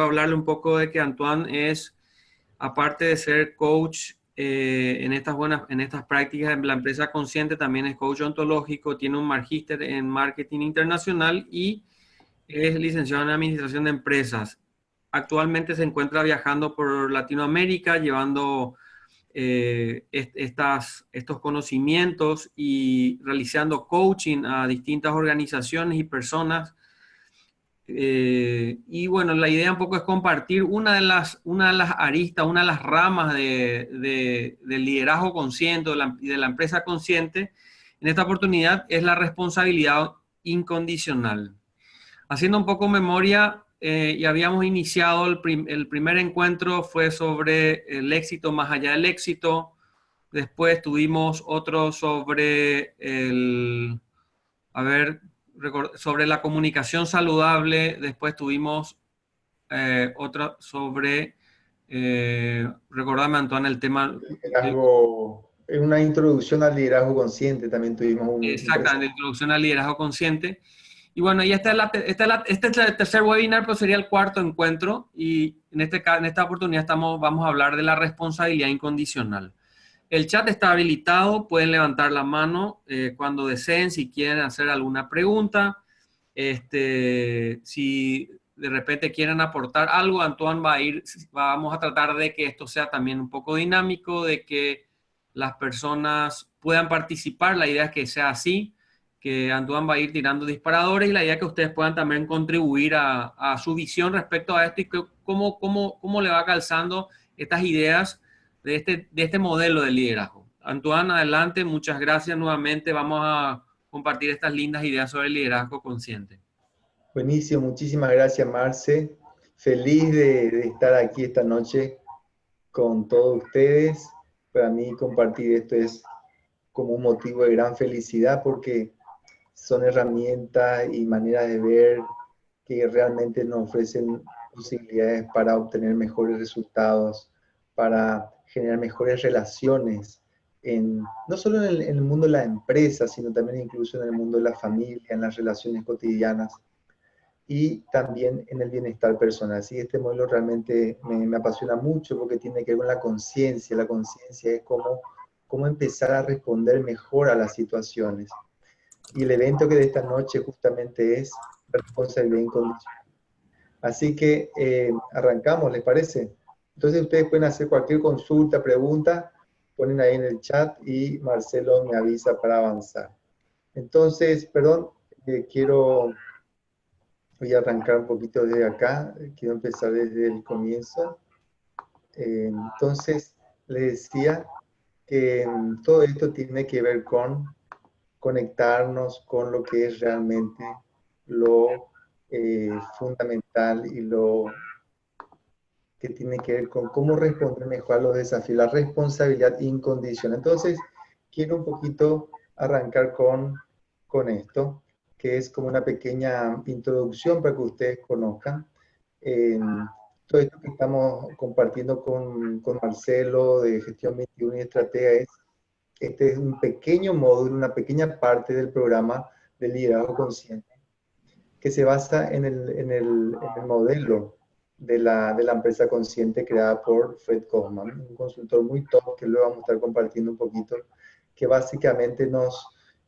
hablarle un poco de que Antoine es, aparte de ser coach en estas prácticas en la empresa consciente, también es coach ontológico, tiene un magíster en marketing internacional y es licenciado en administración de empresas. Actualmente se encuentra viajando por Latinoamérica, llevando estos conocimientos y realizando coaching a distintas organizaciones y personas. Y bueno, la idea un poco es compartir una de las aristas, una de las ramas del liderazgo consciente y de la empresa consciente. En esta oportunidad es la responsabilidad incondicional. Haciendo un poco memoria, y habíamos iniciado el primer encuentro fue sobre el éxito más allá del éxito. Después tuvimos otro sobre a ver, sobre la comunicación saludable. Después tuvimos otra sobre, recordame, Antoine, el tema. Liderazgo, en una introducción al liderazgo consciente también tuvimos un Exactamente, presente. introducción al liderazgo consciente. Y bueno, y este es el tercer webinar, pero sería el cuarto encuentro. Y en esta oportunidad vamos a hablar de la responsabilidad incondicional. El chat está habilitado, pueden levantar la mano cuando deseen, si quieren hacer alguna pregunta. Si de repente quieren aportar algo, Antoine vamos a tratar de que esto sea también un poco dinámico, de que las personas puedan participar. La idea es que sea así, que Antoine va a ir tirando disparadores y la idea es que ustedes puedan también contribuir a su visión respecto a esto y cómo le va calzando estas ideas de este modelo de liderazgo. Antoine, adelante, muchas gracias nuevamente. Vamos a compartir estas lindas ideas sobre el liderazgo consciente. Buenísimo, muchísimas gracias, Marce. Feliz de estar aquí esta noche con todos ustedes. Para mí compartir esto es como un motivo de gran felicidad porque son herramientas y maneras de ver que realmente nos ofrecen posibilidades para obtener mejores resultados, para generar mejores relaciones, no solo en el mundo de la empresa, sino también incluso en el mundo de la familia, en las relaciones cotidianas y también en el bienestar personal. Así que este modelo realmente me apasiona mucho porque tiene que ver con la conciencia. La conciencia es cómo empezar a responder mejor a las situaciones. Y el evento que de esta noche justamente es responsabilidad incondicional. Así que arrancamos, ¿les parece? Entonces ustedes pueden hacer cualquier consulta, pregunta, ponen ahí en el chat y Marcelo me avisa para avanzar. Entonces, perdón, voy a arrancar un poquito desde acá, quiero empezar desde el comienzo. Entonces, les decía que todo esto tiene que ver con conectarnos con lo que es realmente lo fundamental y lo que tiene que ver con cómo responder mejor a los desafíos, la responsabilidad incondicional. Entonces, quiero un poquito arrancar con esto, que es como una pequeña introducción para que ustedes conozcan. Todo esto que estamos compartiendo con Marcelo de Gestión 21 y Estratega este es un pequeño módulo, una pequeña parte del programa de liderazgo consciente que se basa en el modelo de la empresa consciente creada por Fred Kaufman, un consultor muy top que luego vamos a estar compartiendo un poquito, que básicamente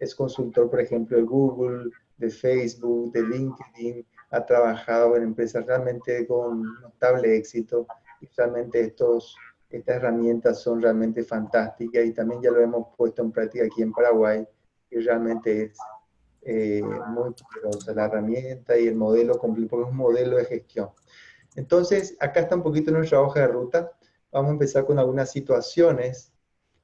es consultor, por ejemplo, de Google, de Facebook, de LinkedIn, ha trabajado en empresas realmente con notable éxito y realmente estas herramientas son realmente fantásticas y también ya lo hemos puesto en práctica aquí en Paraguay y realmente es muy poderosa la herramienta y el modelo completo, porque es un modelo de gestión. Entonces, acá está un poquito nuestra hoja de ruta. Vamos a empezar con algunas situaciones.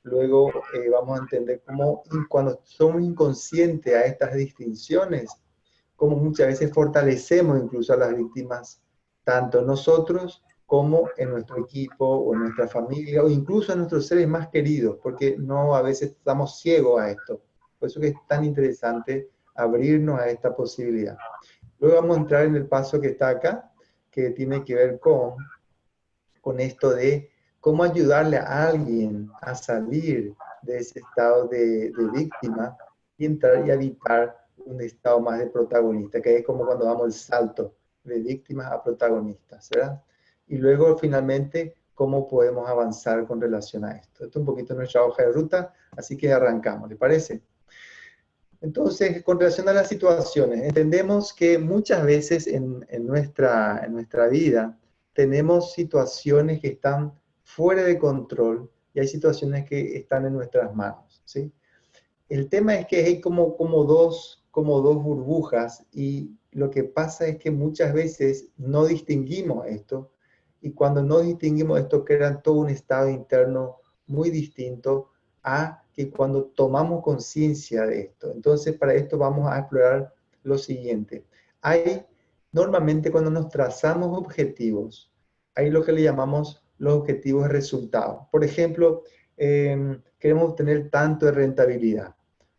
Luego vamos a entender cómo cuando somos inconscientes a estas distinciones, cómo muchas veces fortalecemos incluso a las víctimas, tanto nosotros como en nuestro equipo o en nuestra familia o incluso en nuestros seres más queridos, porque no a veces estamos ciegos a esto. Por eso que es tan interesante abrirnos a esta posibilidad. Luego vamos a entrar en el paso que está acá, que tiene que ver con esto de cómo ayudarle a alguien a salir de ese estado de víctima y entrar y habitar un estado más de protagonista, que es como cuando damos el salto de víctimas a protagonistas, ¿verdad? Y luego, finalmente, cómo podemos avanzar con relación a esto. Esto es un poquito nuestra hoja de ruta, así que arrancamos, ¿le parece? Entonces, con relación a las situaciones, entendemos que muchas veces en nuestra vida tenemos situaciones que están fuera de control y hay situaciones que están en nuestras manos, ¿sí? El tema es que hay como dos burbujas y lo que pasa es que muchas veces no distinguimos esto y cuando no distinguimos esto crea todo un estado interno muy distinto a que cuando tomamos conciencia de esto. Entonces, para esto vamos a explorar lo siguiente. Normalmente cuando nos trazamos objetivos, hay lo que le llamamos los objetivos de resultado. Por ejemplo, queremos obtener tanto de rentabilidad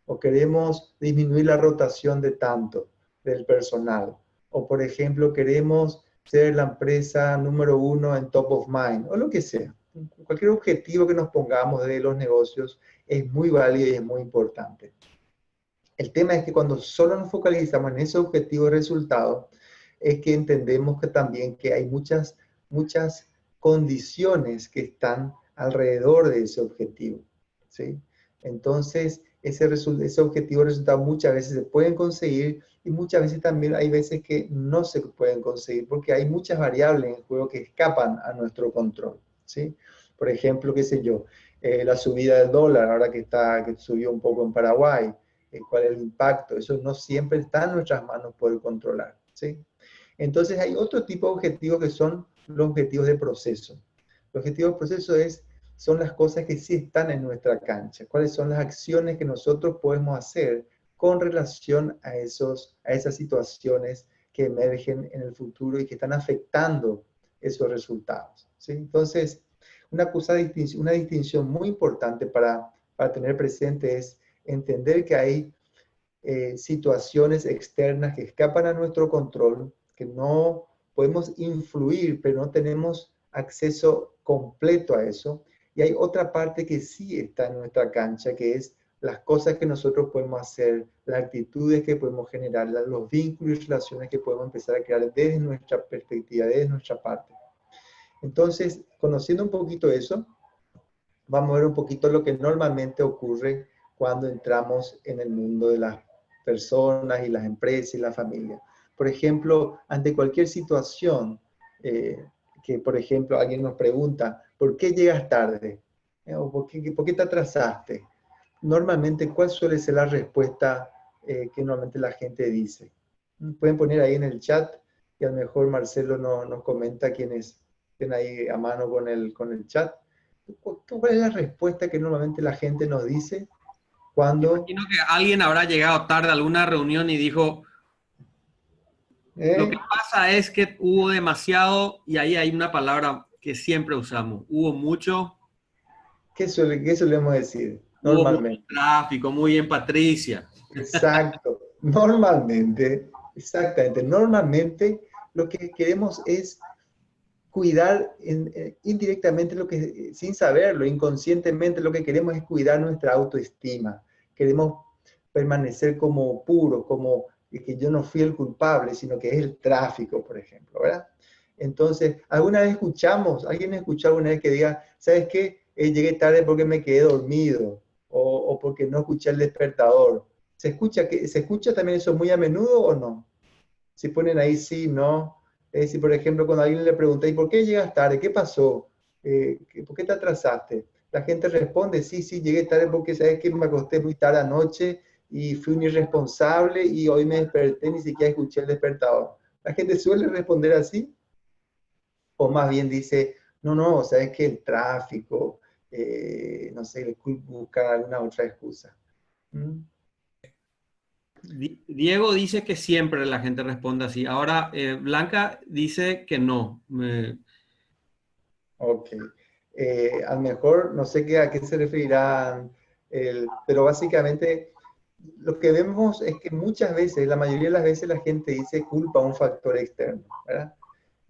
o queremos disminuir la rotación de tanto del personal, o por ejemplo queremos ser la empresa número 1 en top of mind, o lo que sea. Cualquier objetivo que nos pongamos de los negocios es muy válido y es muy importante. El tema es que cuando solo nos focalizamos en ese objetivo de resultado, es que entendemos que también que hay muchas condiciones que están alrededor de ese objetivo, ¿sí? Entonces, ese objetivo de resultado muchas veces se pueden conseguir y muchas veces también hay veces que no se pueden conseguir porque hay muchas variables en juego que escapan a nuestro control, ¿sí? Por ejemplo, qué sé yo, la subida del dólar, ahora que subió un poco en Paraguay, cuál es el impacto, eso no siempre está en nuestras manos poder controlar, ¿sí? Entonces hay otro tipo de objetivos que son los objetivos de proceso. Los objetivos de proceso son las cosas que sí están en nuestra cancha, cuáles son las acciones que nosotros podemos hacer con relación a esas situaciones que emergen en el futuro y que están afectando esos resultados, ¿sí? Entonces, una distinción muy importante para tener presente es entender que hay situaciones externas que escapan a nuestro control, que no podemos influir, pero no tenemos acceso completo a eso. Y hay otra parte que sí está en nuestra cancha, que es las cosas que nosotros podemos hacer, las actitudes que podemos generar, los vínculos y relaciones que podemos empezar a crear desde nuestra perspectiva, desde nuestra parte. Entonces, conociendo un poquito eso, vamos a ver un poquito lo que normalmente ocurre cuando entramos en el mundo de las personas y las empresas y la familia. Por ejemplo, ante cualquier situación, que por ejemplo alguien nos pregunta, ¿por qué llegas tarde? ¿O por qué te atrasaste? Normalmente, ¿cuál suele ser la respuesta que normalmente la gente dice? Pueden poner ahí en el chat y a lo mejor Marcelo nos comenta quienes estén ahí a mano con el chat. ¿Cuál es la respuesta que normalmente la gente nos dice cuando... Imagino que alguien habrá llegado tarde a alguna reunión y dijo, lo que pasa es que hubo demasiado, y ahí hay una palabra que siempre usamos, hubo mucho, ¿Qué solemos decir hubo mucho normalmente? tráfico, muy bien, Patricia. Exacto. Normalmente, exactamente. Normalmente lo que queremos es cuidar indirectamente sin saberlo, inconscientemente lo que queremos es cuidar nuestra autoestima. Queremos permanecer como puros, como que yo no fui el culpable, sino que es el tráfico, por ejemplo, ¿verdad? Entonces, alguien escuchó alguna vez que diga, ¿sabes qué? Llegué tarde porque me quedé dormido o porque no escuché el despertador. ¿Se escucha también eso muy a menudo o no? Si ponen ahí sí, no. Si por ejemplo cuando a alguien le pregunta, ¿y por qué llegas tarde? ¿Qué pasó? ¿Por qué te atrasaste? La gente responde, sí, llegué tarde porque sabes que me acosté muy tarde anoche y fui un irresponsable y hoy me desperté, ni siquiera escuché el despertador. La gente suele responder así, o más bien dice, no, sabes que el tráfico, no sé, buscar alguna otra excusa. ¿Mm? Diego dice que siempre la gente responde así. Ahora, Blanca dice que no. Ok. A lo mejor, no sé a qué se referirán, pero básicamente lo que vemos es que muchas veces, la mayoría de las veces la gente dice culpa a un factor externo, ¿verdad?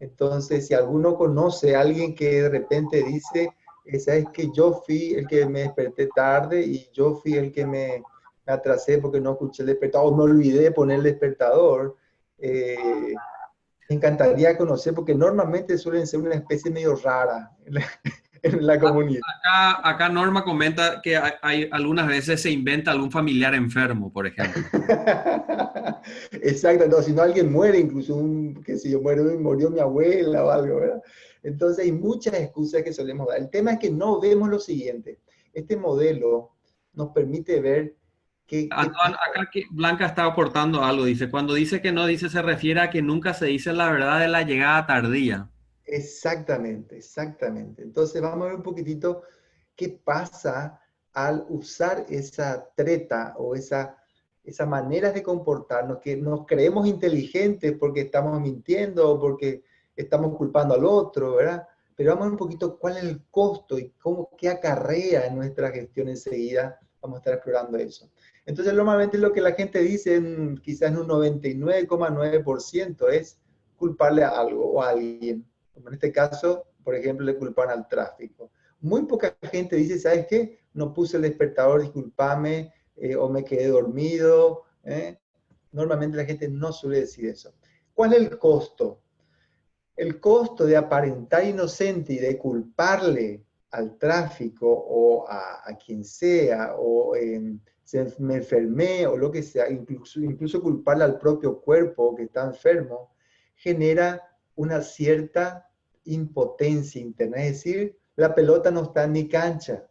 Entonces, si alguno conoce a alguien que de repente dice, sabes que yo fui el que me desperté tarde y yo fui el que me atrasé porque no escuché el despertador, o me olvidé de poner el despertador, Me encantaría conocer, porque normalmente suelen ser una especie medio rara en la comunidad. Acá Norma comenta que algunas veces se inventa algún familiar enfermo, por ejemplo. Exacto, entonces si no alguien muere, incluso que si yo muero, murió mi abuela o algo, ¿verdad? Entonces hay muchas excusas que solemos dar. El tema es que no vemos lo siguiente. Este modelo nos permite ver qué Antoine, tipo. acá que Blanca está aportando algo, dice, cuando dice que no, dice, se refiere a que nunca se dice la verdad de la llegada tardía. Exactamente, exactamente. Entonces vamos a ver un poquitito qué pasa al usar esa treta o esa manera de comportarnos, que nos creemos inteligentes porque estamos mintiendo o porque estamos culpando al otro, ¿verdad? Pero vamos a ver un poquito cuál es el costo y qué acarrea en nuestra gestión enseguida. Vamos a estar explorando eso. Entonces, normalmente lo que la gente dice, quizás en un 99,9% es culparle a algo o a alguien. Como en este caso, por ejemplo, le culpan al tráfico. Muy poca gente dice, ¿sabes qué? No puse el despertador, discúlpame, o me quedé dormido. Normalmente la gente no suele decir eso. ¿Cuál es el costo? El costo de aparentar inocente y de culparle al tráfico o a quien sea, o me enfermé o lo que sea, incluso culparle al propio cuerpo que está enfermo, genera una cierta impotencia interna. Es decir, la pelota no está en mi cancha.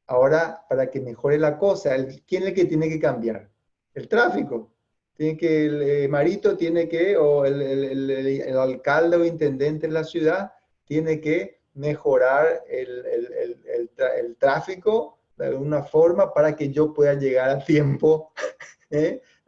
Ahora, para que mejore la cosa, ¿quién es el que tiene que cambiar? El tráfico. Tiene que, el Marito tiene que, o el alcalde o intendente de la ciudad, tiene que mejorar el tráfico de alguna forma para que yo pueda llegar a tiempo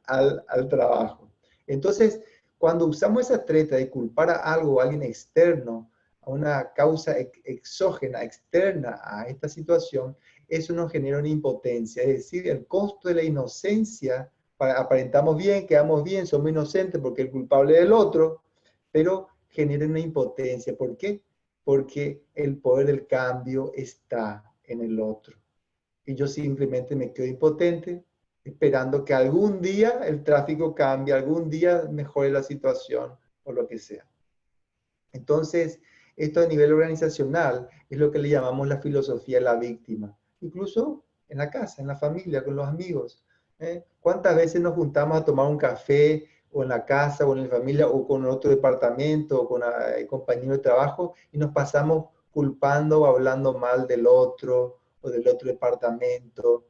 al trabajo. Entonces, cuando usamos esa treta de culpar a algo, a alguien externo, a una causa exógena, externa a esta situación, eso nos genera una impotencia. Es decir, el costo de la inocencia, aparentamos bien, quedamos bien, somos inocentes porque el culpable es el otro, pero genera una impotencia. ¿Por qué? Porque el poder del cambio está en el otro. Y yo simplemente me quedo impotente, esperando que algún día el tráfico cambie, algún día mejore la situación o lo que sea. Entonces, esto a nivel organizacional es lo que le llamamos la filosofía de la víctima. Incluso en la casa, en la familia, con los amigos. ¿Cuántas veces nos juntamos a tomar un café o en la casa o en la familia o con otro departamento o con compañero de trabajo y nos pasamos culpando o hablando mal del otro o del otro departamento?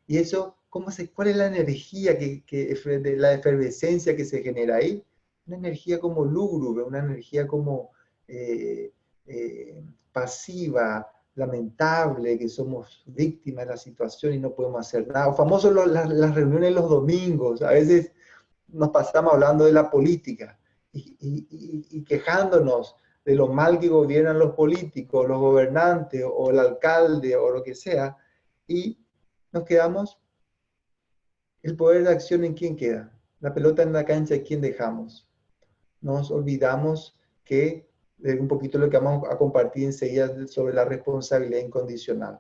Y eso, ¿cuál es la energía, de la efervescencia que se genera ahí? Una energía como lúgubre, una energía como eh, pasiva, lamentable, que somos víctimas de la situación y no podemos hacer nada. O famosos las reuniones los domingos, a veces nos pasamos hablando de la política y quejándonos de lo mal que gobiernan los políticos, los gobernantes o el alcalde o lo que sea, y nos quedamos, el poder de acción en quién queda, la pelota en la cancha, ¿en quién dejamos? Nos olvidamos que un poquito lo que vamos a compartir enseguida sobre la responsabilidad incondicional.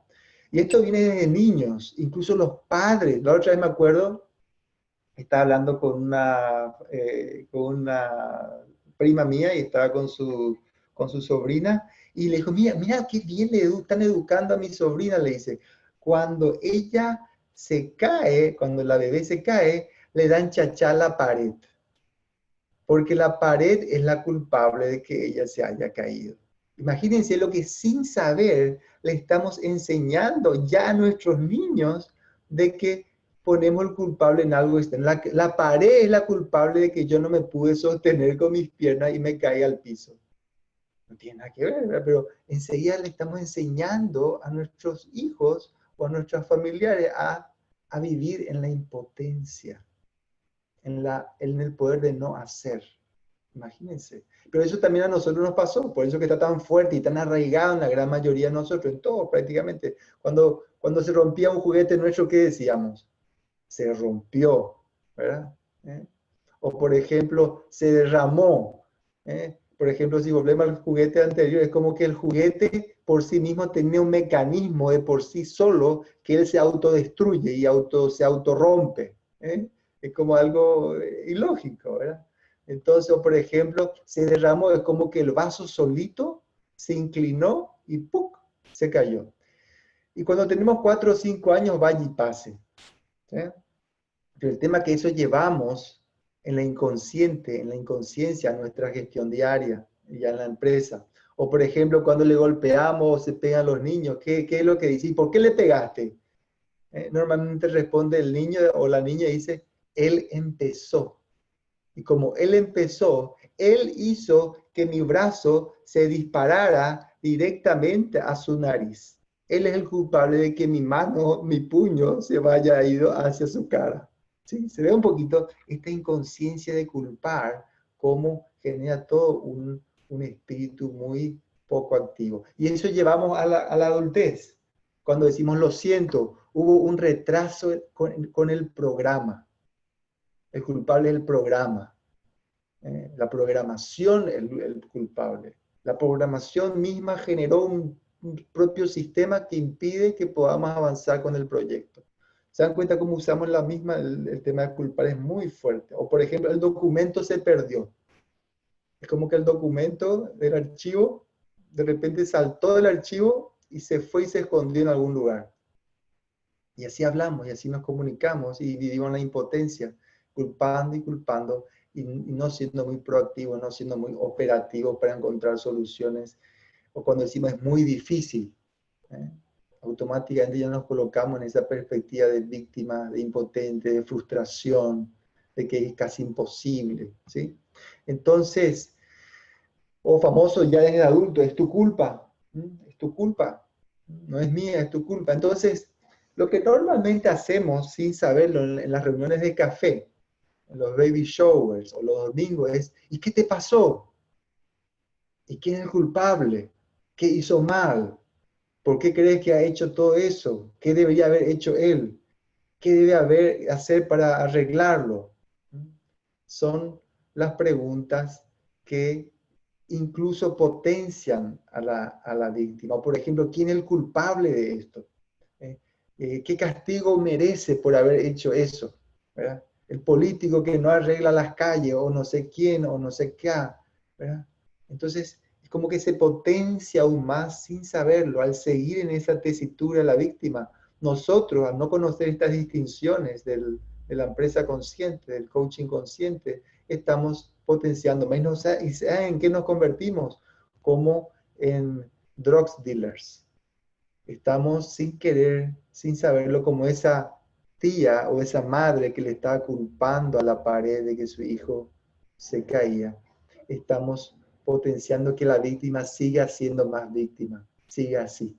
Y esto viene desde niños, incluso los padres. La otra vez me acuerdo, estaba hablando con una prima mía y estaba con su sobrina y le dijo, mira, mira qué bien están educando a mi sobrina, le dice, cuando ella se cae, cuando la bebé se cae, le dan chachá a la pared porque la pared es la culpable de que ella se haya caído. Imagínense lo que sin saber le estamos enseñando ya a nuestros niños de que ponemos el culpable en algo externo. La pared es la culpable de que yo no me pude sostener con mis piernas y me caí al piso. No tiene nada que ver, ¿verdad? Pero enseguida le estamos enseñando a nuestros hijos o a nuestros familiares a vivir en la impotencia, en el poder de no hacer. Imagínense. Pero eso también a nosotros nos pasó, por eso que está tan fuerte y tan arraigado en la gran mayoría de nosotros, en todo prácticamente. Cuando se rompía un juguete nuestro, ¿qué decíamos? Se rompió, ¿verdad? O por ejemplo, se derramó. Por ejemplo, si volvemos al juguete anterior, es como que el juguete por sí mismo tenía un mecanismo de por sí solo que él se autodestruye y se autorrompe. Es como algo ilógico, ¿verdad? Entonces, o por ejemplo, se derramó, es como que el vaso solito se inclinó y ¡puc! Se cayó. Y cuando tenemos 4 o 5 años, vaya y pase. ¿Sí? Pero el tema es que eso llevamos en la inconsciente, en la inconsciencia, nuestra gestión diaria, ya en la empresa. O por ejemplo, cuando le golpeamos o se pegan los niños, ¿qué es lo que dice? ¿Y por qué le pegaste? Normalmente responde el niño o la niña y dice, él empezó. Y como él empezó, él hizo que mi brazo se disparara directamente a su nariz. Él es el culpable de que mi mano, mi puño, se vaya ido hacia su cara. ¿Sí? Se ve un poquito esta inconsciencia de culpar, cómo genera todo un espíritu muy poco activo. Y eso llevamos a la adultez. Cuando decimos lo siento, hubo un retraso con el programa. El culpable es el programa. La programación es el culpable. La programación misma generó un propio sistema que impide que podamos avanzar con el proyecto. ¿Se dan cuenta cómo usamos la misma? El tema de culpar es muy fuerte. O por ejemplo, el documento se perdió. Es como que el documento del archivo de repente saltó del archivo y se fue y se escondió en algún lugar. Y así hablamos y así nos comunicamos y vivimos la impotencia, culpando y culpando y no siendo muy proactivos, no siendo muy operativos para encontrar soluciones. O cuando decimos es muy difícil, ¿eh? Automáticamente ya nos colocamos en esa perspectiva de víctima, de impotente, de frustración, de que es casi imposible, ¿sí? Entonces, o famoso ya en el adulto, es tu culpa, es tu culpa, no es mía, es tu culpa. Entonces, lo que normalmente hacemos sin saberlo en las reuniones de café, en los baby showers o los domingos es, ¿y qué te pasó? ¿Y quién es el culpable? ¿Qué hizo mal? ¿Por qué crees que ha hecho todo eso? ¿Qué debería haber hecho él? ¿Qué debe hacer para arreglarlo? Son las preguntas que incluso potencian a la víctima. Por ejemplo, ¿quién es el culpable de esto? ¿Qué castigo merece por haber hecho eso? ¿Verdad? El político que no arregla las calles, o no sé quién, o no sé qué. ¿Verdad? Entonces, es como que se potencia aún más sin saberlo, al seguir en esa tesitura de la víctima. Nosotros, al no conocer estas distinciones de la empresa consciente, del coaching consciente, estamos potenciando más. ¿Y saben en qué nos convertimos? Como en drugs dealers. Estamos sin querer, sin saberlo, como esa tía o esa madre que le estaba culpando a la pared de que su hijo se caía. Estamos potenciando que la víctima siga siendo más víctima, siga así.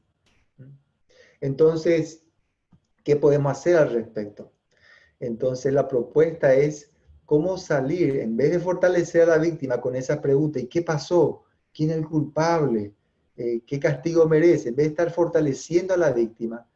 Entonces, ¿qué podemos hacer al respecto? Entonces, la propuesta es cómo salir, en vez de fortalecer a la víctima con esa pregunta, ¿y qué pasó? ¿Quién es el culpable? ¿Qué castigo merece? En vez de estar fortaleciendo a la víctima,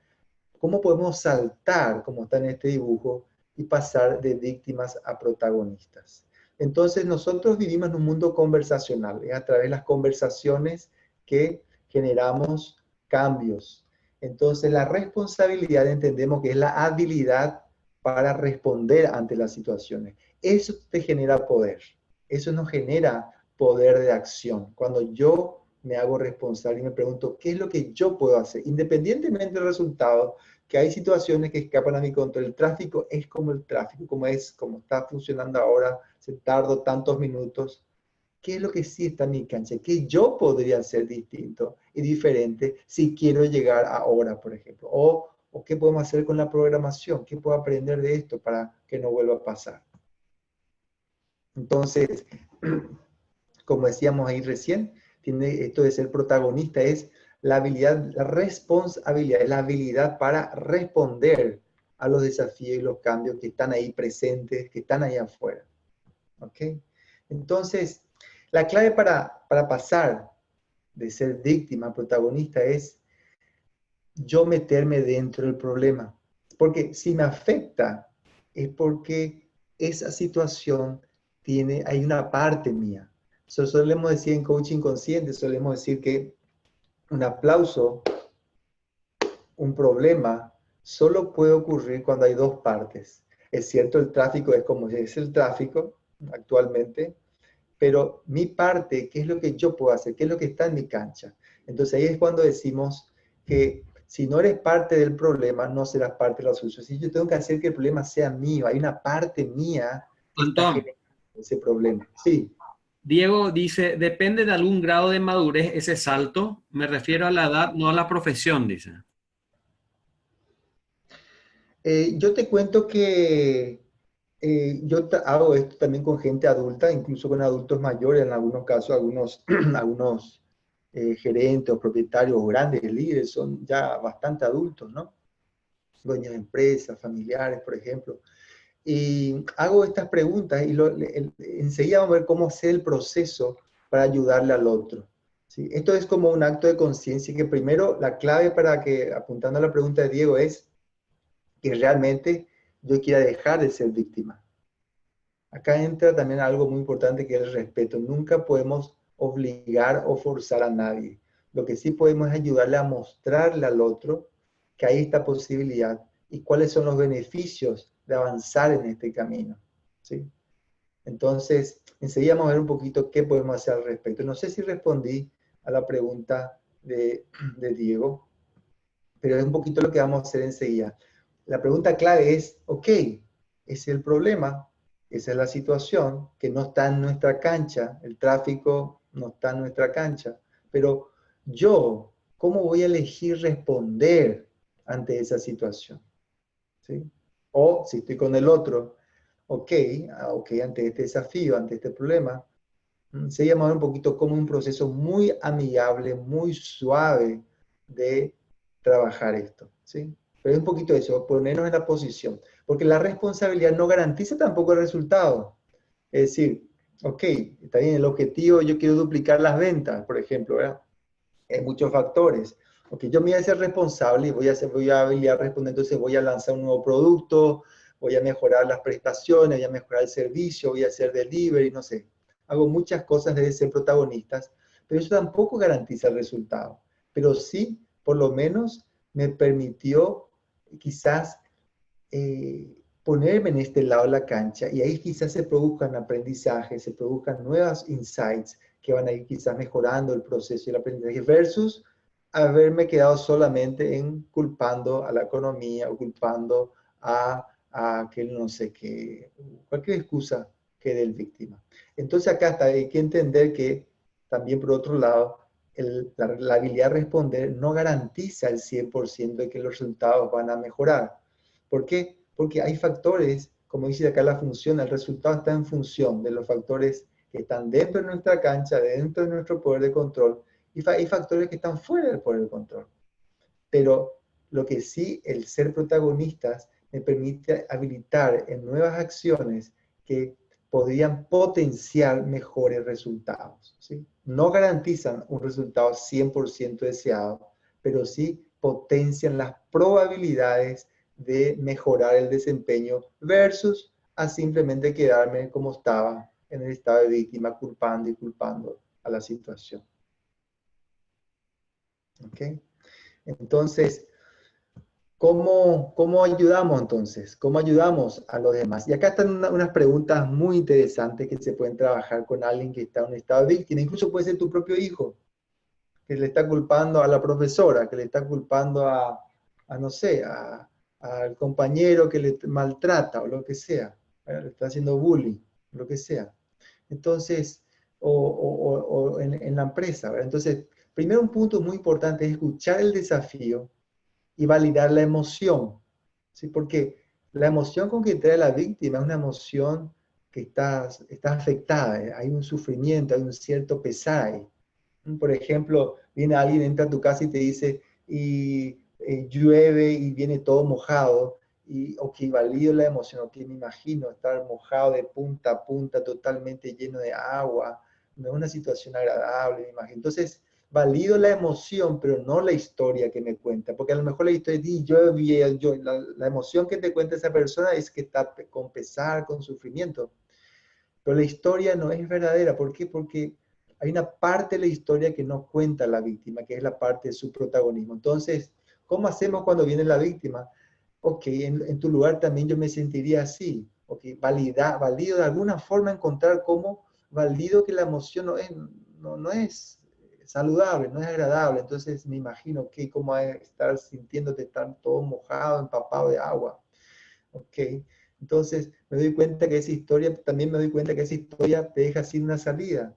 ¿cómo podemos saltar, como está en este dibujo, y pasar de víctimas a protagonistas? Entonces, nosotros vivimos en un mundo conversacional, a través de las conversaciones que generamos cambios. Entonces, la responsabilidad entendemos que es la habilidad para responder ante las situaciones. Eso te genera poder. Eso nos genera poder de acción. Cuando yo me hago responsable y me pregunto, ¿qué es lo que yo puedo hacer? Independientemente del resultado, que hay situaciones que escapan a mi control. El tráfico es como el tráfico, como está funcionando ahora, se tardó tantos minutos. ¿Qué es lo que sí está en mi cancha? ¿Qué yo podría hacer distinto y diferente si quiero llegar ahora, por ejemplo? ¿O qué podemos hacer con la programación? ¿Qué puedo aprender de esto para que no vuelva a pasar? Entonces, como decíamos ahí recién, tiene esto de ser protagonista, es la habilidad, la responsabilidad, es la habilidad para responder a los desafíos y los cambios que están ahí presentes, que están ahí afuera. ¿Ok? Entonces, la clave para pasar de ser víctima a protagonista es yo meterme dentro del problema. Porque si me afecta, es porque esa situación hay una parte mía. Solemos decir en coaching consciente, solemos decir que un aplauso, un problema, solo puede ocurrir cuando hay dos partes. Es cierto, el tráfico es como es el tráfico actualmente, pero mi parte, ¿qué es lo que yo puedo hacer? ¿Qué es lo que está en mi cancha? Entonces ahí es cuando decimos que si no eres parte del problema, no serás parte de la solución. Si yo tengo que hacer que el problema sea mío, hay una parte mía que está Antón, generando ese problema. Sí. Diego dice, depende de algún grado de madurez ese salto. Me refiero a la edad, no a la profesión, dice. Yo te cuento que hago esto también con gente adulta, incluso con adultos mayores, en algunos casos, algunos gerentes o propietarios o grandes líderes son ya bastante adultos, ¿no? Dueños de empresas, familiares, por ejemplo. Y hago estas preguntas y enseguida vamos a ver cómo hacer el proceso para ayudarle al otro. ¿Sí? Esto es como un acto de conciencia que primero la clave para que, apuntando a la pregunta de Diego, es que realmente yo quiera dejar de ser víctima. Acá entra también algo muy importante que es el respeto. Nunca podemos obligar o forzar a nadie. Lo que sí podemos es ayudarle a mostrarle al otro que hay esta posibilidad y cuáles son los beneficios de avanzar en este camino. ¿Sí? Entonces, enseguida vamos a ver un poquito qué podemos hacer al respecto. No sé si respondí a la pregunta de Diego, pero es un poquito lo que vamos a hacer enseguida. La pregunta clave es, ok, ese es el problema, esa es la situación, que no está en nuestra cancha, el tráfico no está en nuestra cancha, pero yo, ¿cómo voy a elegir responder ante esa situación? ¿Sí? O si estoy con el otro, ok, ante este desafío, ante este problema, se llama un poquito como un proceso muy amigable, muy suave de trabajar esto, ¿sí? Pero es un poquito eso, ponernos en la posición, porque la responsabilidad no garantiza tampoco el resultado. Es decir, ok, está bien, el objetivo, yo quiero duplicar las ventas, por ejemplo, ¿verdad? Hay muchos factores. Ok, yo me voy a ser responsable y voy a responder, entonces voy a lanzar un nuevo producto, voy a mejorar las prestaciones, voy a mejorar el servicio, voy a hacer delivery, no sé. Hago muchas cosas de ser protagonistas, pero eso tampoco garantiza el resultado. Pero sí, por lo menos, me permitió quizás ponerme en este lado de la cancha y ahí quizás se produzcan aprendizajes, se produzcan nuevas insights que van a ir quizás mejorando el proceso y el aprendizaje versus haberme quedado solamente en culpando a la economía o culpando a que no sé qué, cualquier excusa que dé el víctima. Entonces acá está, hay que entender que también por otro lado, la habilidad de responder no garantiza el 100% de que los resultados van a mejorar. ¿Por qué? Porque hay factores, como dice acá la función, el resultado está en función de los factores que están dentro de nuestra cancha, dentro de nuestro poder de control, y hay factores que están fuera del poder de control. Pero lo que sí, el ser protagonistas me permite habilitar en nuevas acciones que podrían potenciar mejores resultados. ¿Sí? No garantizan un resultado 100% deseado, pero sí potencian las probabilidades de mejorar el desempeño versus a simplemente quedarme como estaba en el estado de víctima, culpando y culpando a la situación. ¿Ok? Entonces, ¿cómo ayudamos entonces? ¿Cómo ayudamos a los demás? Y acá están unas preguntas muy interesantes que se pueden trabajar con alguien que está en un estado de víctima. Incluso puede ser tu propio hijo, que le está culpando a la profesora, que le está culpando no sé, al compañero que le maltrata o lo que sea, le está haciendo bullying, lo que sea. Entonces, o en la empresa, ¿verdad? Entonces, primero un punto muy importante es escuchar el desafío y validar la emoción, ¿sí? Porque la emoción con que trae la víctima es una emoción que está afectada, hay un sufrimiento, hay un cierto pesar ahí. Por ejemplo, viene alguien, entra a tu casa y te dice, y llueve y viene todo mojado, y ok, valido la emoción, ok, me imagino estar mojado de punta a punta, totalmente lleno de agua, no es una situación agradable, me imagino. Entonces, valido la emoción, pero no la historia que me cuenta, porque a lo mejor la historia dice, la emoción que te cuenta esa persona es que está con pesar, con sufrimiento, pero la historia no es verdadera. ¿Por qué? Porque hay una parte de la historia que no cuenta la víctima, que es la parte de su protagonismo. Entonces, ¿cómo hacemos cuando viene la víctima? Ok, en tu lugar también yo me sentiría así. Ok, valido de alguna forma encontrar cómo valido que la emoción no es saludable, no es agradable. Entonces me imagino que cómo va a estar sintiéndote estar todo mojado, empapado de agua. Ok, entonces me doy cuenta que esa historia, también me doy cuenta que esa historia te deja sin una salida.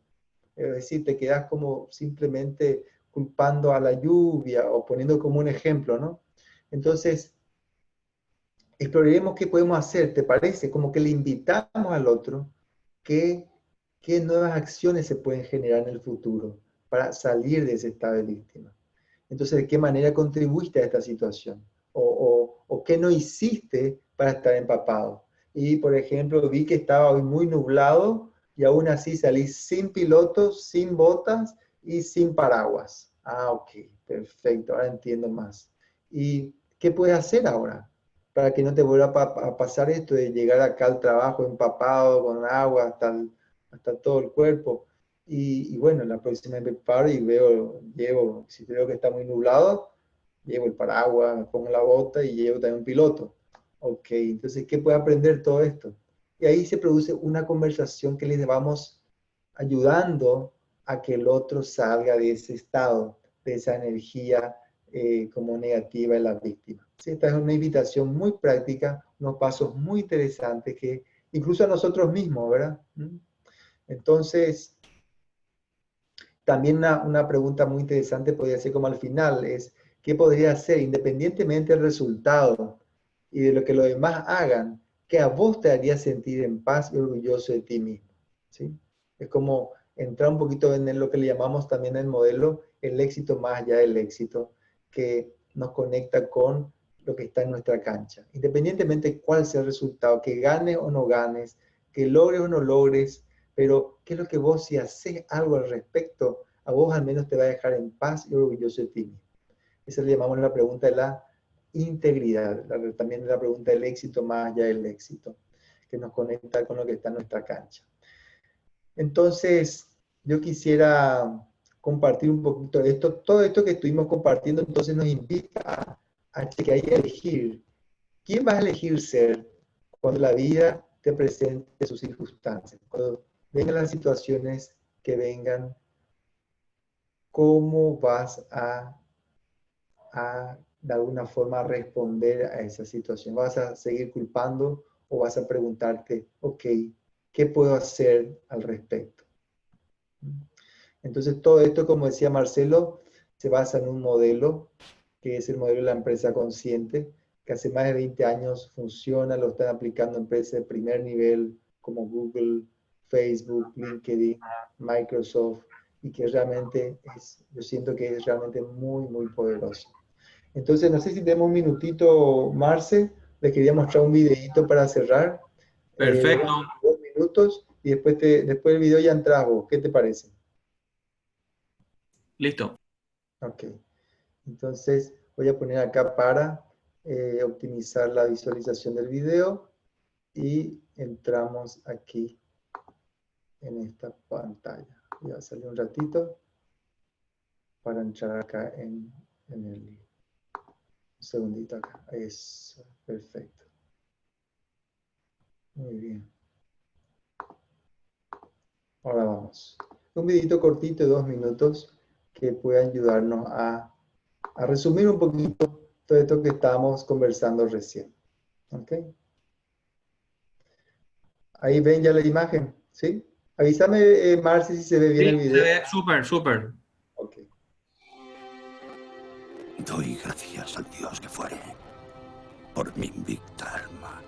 Es decir, te quedas como simplemente culpando a la lluvia o poniendo como un ejemplo, ¿no? Entonces, exploraremos qué podemos hacer, ¿te parece? Como que le invitamos al otro qué nuevas acciones se pueden generar en el futuro para salir de ese estado de víctima. Entonces, ¿de qué manera contribuiste a esta situación? O qué no hiciste para estar empapado. Y, por ejemplo, vi que estaba hoy muy nublado y aún así salí sin pilotos, sin botas y sin paraguas. Ah, ok, perfecto, ahora entiendo más. ¿Y qué puedes hacer ahora para que no te vuelva a pasar esto de llegar acá al trabajo empapado con agua hasta todo el cuerpo? Y bueno, la próxima vez me paro y si veo que está muy nublado, llevo el paraguas, me pongo la bota y llevo también un piloto. Ok, entonces, ¿qué puede aprender todo esto? Y ahí se produce una conversación que les vamos ayudando a que el otro salga de ese estado, de esa energía como negativa en la víctima. ¿Sí? Esta es una invitación muy práctica, unos pasos muy interesantes que incluso a nosotros mismos, ¿verdad? Entonces, también una pregunta muy interesante podría ser como al final, es ¿qué podría hacer independientemente del resultado y de lo que los demás hagan, que a vos te haría sentir en paz y orgulloso de ti mismo? ¿Sí? Es como entrar un poquito en lo que le llamamos también el modelo, el éxito más allá del éxito, que nos conecta con lo que está en nuestra cancha. Independientemente de cuál sea el resultado, que ganes o no ganes, que logres o no logres, pero ¿qué es lo que vos, si haces algo al respecto, a vos al menos te va a dejar en paz y orgulloso de ti mismo? Esa le llamamos la pregunta de la integridad, también la pregunta del éxito más allá del éxito, que nos conecta con lo que está en nuestra cancha. Entonces, yo quisiera compartir un poquito de esto. Todo esto que estuvimos compartiendo, entonces nos invita a chequear y a elegir. ¿Quién vas a elegir ser cuando la vida te presente sus circunstancias? Cuando vengan las situaciones que vengan, ¿cómo vas a de alguna forma responder a esa situación? ¿Vas a seguir culpando o vas a preguntarte, ok, ¿qué puedo hacer al respecto? Entonces todo esto, como decía Marcelo, se basa en un modelo que es el modelo de la empresa consciente, que hace más de 20 años funciona, lo están aplicando empresas de primer nivel como Google, Facebook, LinkedIn, Microsoft, y que realmente yo siento que es realmente muy, muy poderoso. Entonces, no sé si tenemos un minutito, Marce, les quería mostrar un videito para cerrar. Perfecto. 2 minutos, y después del video ya entras vos. ¿Qué te parece? Listo. Ok. Entonces, voy a poner acá para optimizar la visualización del video y entramos aquí en esta pantalla. Voy a salir un ratito para entrar acá en el... Un segundito acá. Eso, perfecto. Muy bien. Ahora vamos. Un videito cortito de 2 minutos que puede ayudarnos a resumir un poquito todo esto que estábamos conversando recién. ¿Ok? Ahí ven ya la imagen, ¿sí? Avísame, Marci, si se ve bien el Sí, se video. ve súper, súper. Ok. Doy gracias al Dios que fuere por mi invicta alma.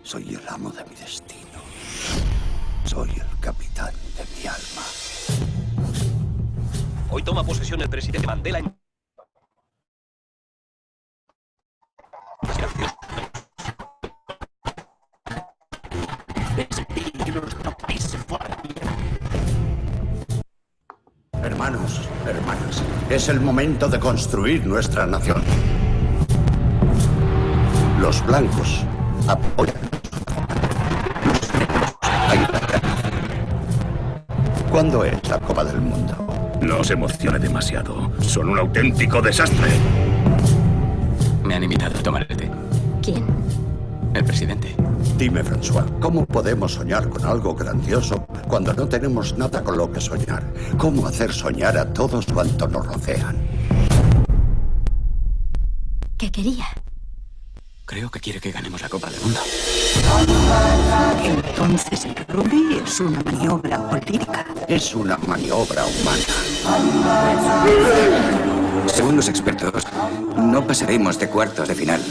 Soy el amo de mi destino. Soy el capitán de mi alma. Hoy toma posesión el presidente Mandela en... Hermanos, hermanas, es el momento de construir nuestra nación. Los blancos apoyan. Los negros ayudan. ¿Cuándo es la Copa del Mundo? No os emocione demasiado. Son un auténtico desastre. Me han invitado a tomar el té. ¿Quién? El presidente. Dime, François, ¿cómo podemos soñar con algo grandioso cuando no tenemos nada con lo que soñar? ¿Cómo hacer soñar a todos cuantos nos rodean? ¿Qué quería? Creo que quiere que ganemos la Copa del Mundo. Entonces el rugby es una maniobra política. Es una maniobra humana. Según los expertos, no pasaremos de cuartos de final.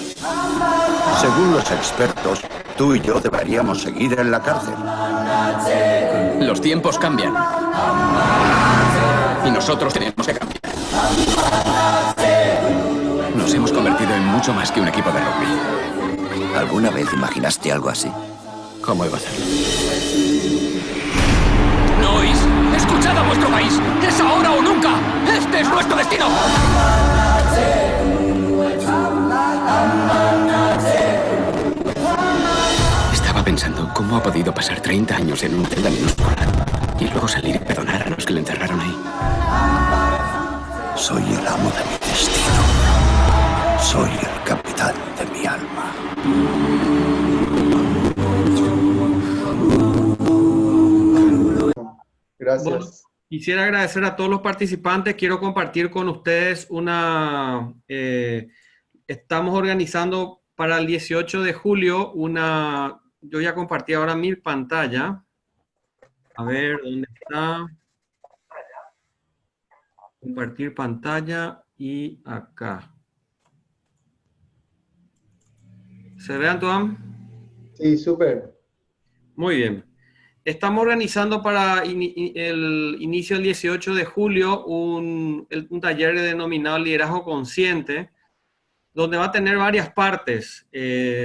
Según los expertos, tú y yo deberíamos seguir en la cárcel. Los tiempos cambian. Y nosotros tenemos que cambiar. Nos hemos convertido en mucho más que un equipo de rugby. ¿Alguna vez imaginaste algo así? ¿Cómo iba a hacerlo? ¡No oís! ¡Escuchad a vuestro país! ¡Es ahora o nunca! ¡Este es nuestro destino! Estaba pensando cómo ha podido pasar 30 años en un celda minúscula y luego salir y perdonar a los que le encerraron ahí. Soy el amo de mi destino. Soy el capitán de mi alma. Gracias. Bueno, quisiera agradecer a todos los participantes. Quiero compartir con ustedes estamos organizando para el 18 de julio yo ya compartí ahora mi pantalla. A ver, ¿dónde está? Compartir pantalla y acá. ¿Se ve, Antoine? Sí, súper. Muy bien. Estamos organizando para el inicio del 18 de julio un taller denominado Liderazgo Consciente, donde va a tener varias partes.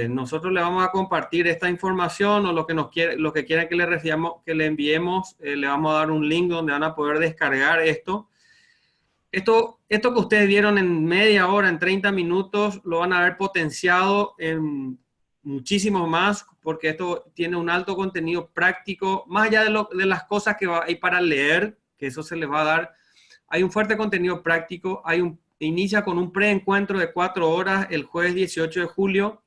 Nosotros le vamos a compartir esta información o lo que quieran que le enviemos, le vamos a dar un link donde van a poder descargar esto. Esto que ustedes vieron en media hora, en 30 minutos, lo van a ver potenciado en muchísimo más, porque esto tiene un alto contenido práctico, más allá de las cosas que hay para leer, que eso se les va a dar. Hay un fuerte contenido práctico, inicia con un preencuentro de 4 horas el jueves 18 de julio,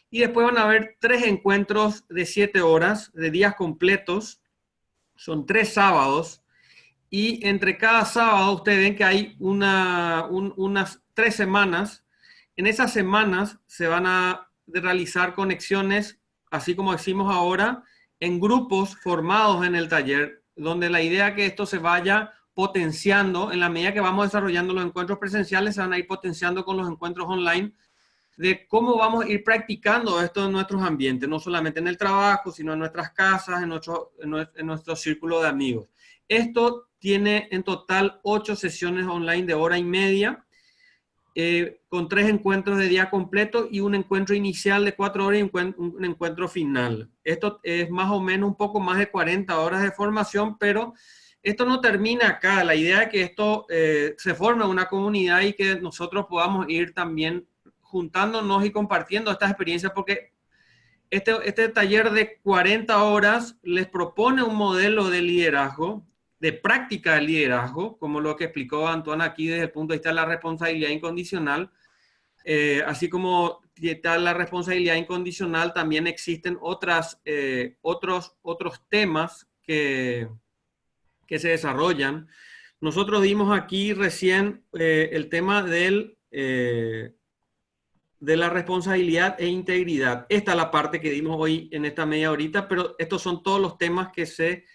y después van a haber 3 encuentros de 7 horas, de días completos, son 3 sábados, y entre cada sábado ustedes ven que hay unas 3 semanas. En esas semanas se van a realizar conexiones, así como decimos ahora, en grupos formados en el taller, donde la idea es que esto se vaya potenciando en la medida que vamos desarrollando los encuentros presenciales, se van a ir potenciando con los encuentros online, de cómo vamos a ir practicando esto en nuestros ambientes, no solamente en el trabajo, sino en nuestras casas, en nuestro círculo de amigos. Esto tiene en total 8 sesiones online de hora y media, con 3 encuentros de día completo y un encuentro inicial de 4 horas y un encuentro final. Esto es más o menos un poco más de 40 horas de formación, pero esto no termina acá. La idea es que esto se forme una comunidad y que nosotros podamos ir también juntándonos y compartiendo estas experiencias, porque este taller de 40 horas les propone un modelo de liderazgo, de práctica del liderazgo, como lo que explicó Antoine aquí desde el punto de vista de la responsabilidad incondicional. Así como está la responsabilidad incondicional, también existen otros temas que se desarrollan. Nosotros dimos aquí recién el tema de la responsabilidad e integridad. Esta es la parte que dimos hoy en esta media horita, pero estos son todos los temas que se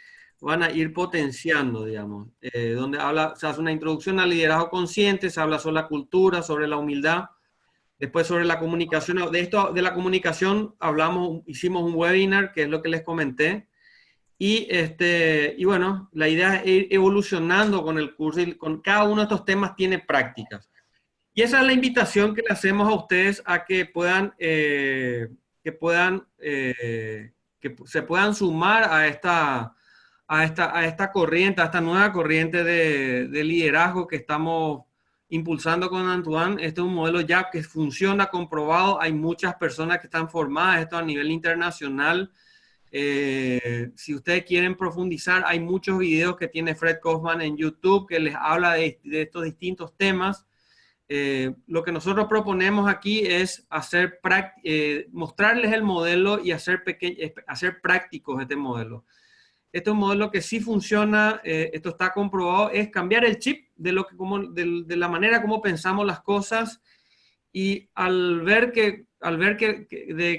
van a ir potenciando, digamos, donde se hace una introducción al liderazgo consciente, se habla sobre la cultura, sobre la humildad, después sobre la comunicación. De la comunicación hicimos un webinar, que es lo que les comenté, y bueno, la idea es ir evolucionando con el curso, y con cada uno de estos temas tiene prácticas. Y esa es la invitación que le hacemos a ustedes a que se puedan sumar a esta corriente, a esta nueva corriente de liderazgo que estamos impulsando con Antoine. Este es un modelo ya que funciona, comprobado. Hay muchas personas que están formadas, esto a nivel internacional. Si ustedes quieren profundizar, hay muchos videos que tiene Fred Kaufman en YouTube que les habla de estos distintos temas. lo que nosotros proponemos aquí es mostrarles el modelo y hacer prácticos este modelo. Este es un modelo que sí funciona, esto está comprobado, es cambiar el chip de la manera como pensamos las cosas, y al ver que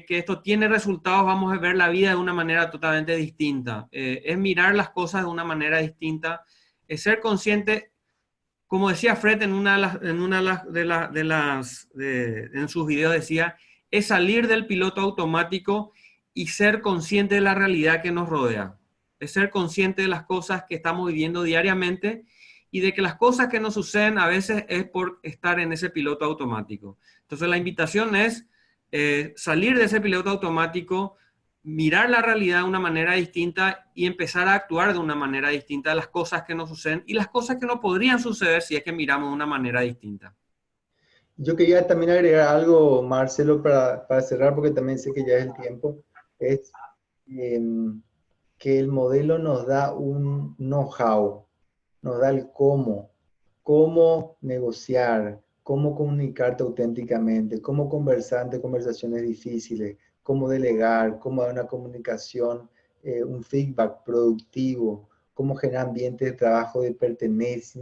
esto tiene resultados, vamos a ver la vida de una manera totalmente distinta. Es mirar las cosas de una manera distinta, es ser consciente, como decía Fred en en sus videos, decía, es salir del piloto automático y ser consciente de la realidad que nos rodea. Es ser consciente de las cosas que estamos viviendo diariamente y de que las cosas que nos suceden a veces es por estar en ese piloto automático. Entonces la invitación es salir de ese piloto automático, mirar la realidad de una manera distinta y empezar a actuar de una manera distinta a las cosas que nos suceden y las cosas que no podrían suceder si es que miramos de una manera distinta. Yo quería también agregar algo, Marcelo, para cerrar, porque también sé que ya es el tiempo, es que el modelo nos da un know-how, nos da el cómo negociar, cómo comunicarte auténticamente, cómo conversar ante conversaciones difíciles, cómo delegar, cómo dar una comunicación, un feedback productivo, cómo generar ambientes de trabajo de pertenencia,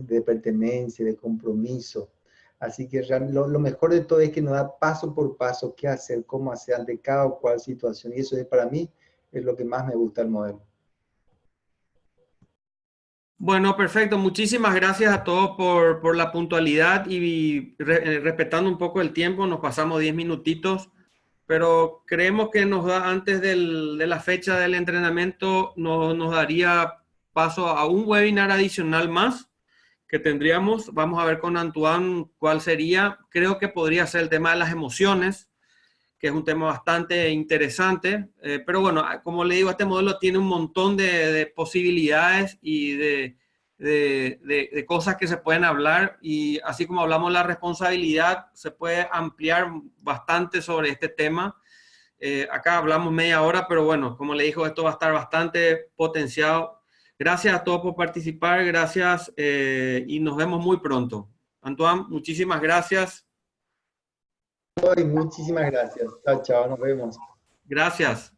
de compromiso. Así que lo mejor de todo es que nos da paso por paso qué hacer, cómo hacer ante cada o cual situación. Y eso es, para mí, es lo que más me gusta del modelo. Bueno, perfecto. Muchísimas gracias a todos por la puntualidad y respetando un poco el tiempo. Nos pasamos 10 minutitos, pero creemos que nos da, antes de la fecha del entrenamiento, nos daría paso a un webinar adicional más que tendríamos. Vamos a ver con Antoine cuál sería. Creo que podría ser el tema de las emociones, que es un tema bastante interesante, pero bueno, como le digo, este modelo tiene un montón de posibilidades y de cosas que se pueden hablar, y así como hablamos de la responsabilidad, se puede ampliar bastante sobre este tema. Acá hablamos media hora, pero bueno, como le dijo, esto va a estar bastante potenciado. Gracias a todos por participar, gracias, y nos vemos muy pronto. Antoine, muchísimas gracias. Muchísimas gracias. Chao, chao, nos vemos. Gracias.